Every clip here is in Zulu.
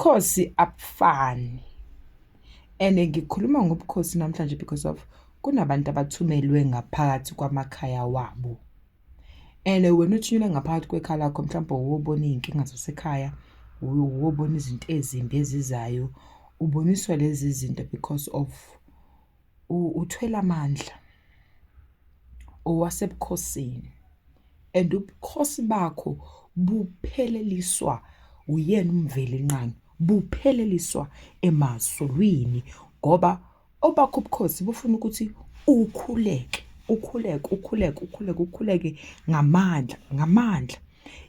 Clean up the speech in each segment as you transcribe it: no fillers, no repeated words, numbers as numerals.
ubukhosi abufani. And ngikhuluma ngobukhosi namhlanje because of kunabantu abathumelwe ngaphakathi kwamakhaya wabo. And wena uthunyelwe ngaphakathi kwekhaya lakho, mhlawumbe wobona iy'nkinga zasekhaya, wobona izinto ezimbi ezizayo, uboniswa lezi zinto because of uthwele amandla owasebukhosini. And ubukhosi bakho bupheleliswa uyena umveli nqangi, bupheleliswa emazulwini, ngoba obakho ubukhosi bufuna ukuthi ukhuleke ngamandla.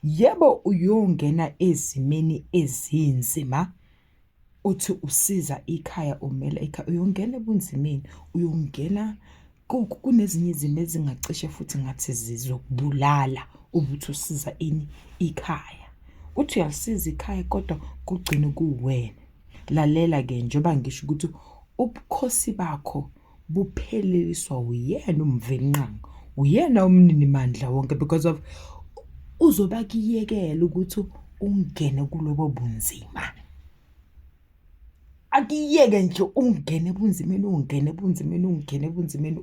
Yebo uyongena ezimeni ezinzima, uthi usiza ikhaya, umela ikhaya, uyongena ebunzimeni, uyongena kunezinye izimo ezingacishe futhi ngathi zizokubulala ukuthi usiza ikhaya. Uthi uyalisiza ikhaya kodwa kugcine kuwena. Lalela-ke, njengoba ngisho ukuthi ubukhosi bakho bupheleliswa uyena umveli nqangi, uyena umnini mandla wonke, because of uzobakuyekela ukuthi ungene kulobo bunzima. Akuyeke nje ungene ebunzimeni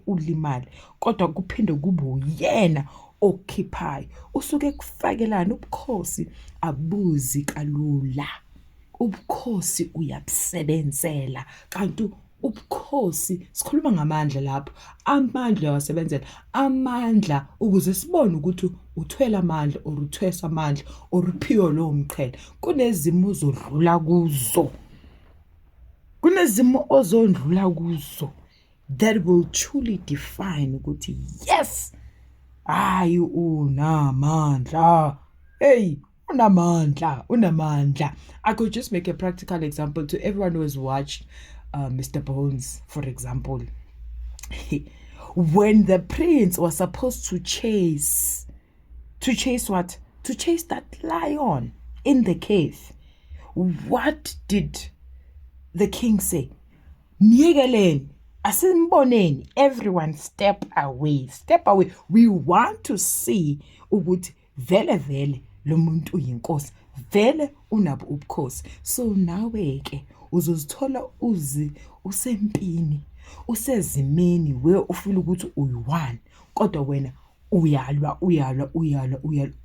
ulimale, kodwa kuphinde kube uyena okukhiphayo. Usuke kufakelana. Ubukhosi abuzi kalula, ubukhosi uyabusebenzela. Kanti ubukhosi, sikhuluma ngamandla lapho, amandla uyawasebenzela, amandla ukuze sibone ukuthi uthwele amandla or uthwesa amandla or uphiwe lowo mqhele. Kunezimo ozondlula kuzo that will truly define ukuthi yes, hayi unamandla. Hey, unamandla. I could just make a practical example to everyone who has watched Mr. Bones, for example. When the prince was supposed to chase what? To chase that lion in the cave. What did the king say? Myekeleni, asimboneni, everyone step away. We want to see ukuthi vele lo muntu uyinkosi, vele unabo ubukhosi. So nawe ke uzozithola usempini, usezimeni where ufila ukuthi uyi-one, kodwa wena uyalwa,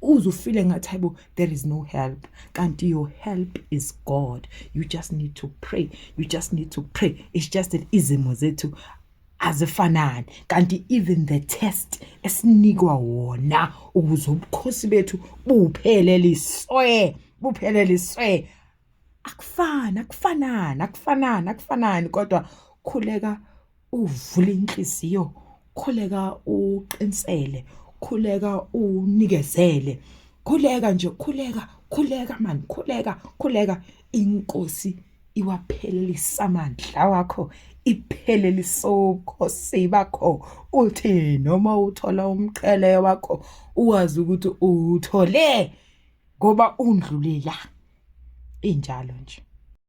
uzufile ngathi hayibo there is no help. Kanti your help is God. You just need to pray. It's just that izimo zethu azifanani. Kanti even the test esinikwa wona ukuze ubukhosi bethu bupheleliswe. Akufanani, kodwa khuleka uvule inhliziyo, khuleka uqinisele, khuleka unikezele, khuleka man, khuleka. Inkosi iwaphelelisa amandla wakho, iphelelisa ubukhosi bakho. Uthi noma uthola umqhele wakho uwazi ukuthi uthole ngoba undlulela. Injalo nje.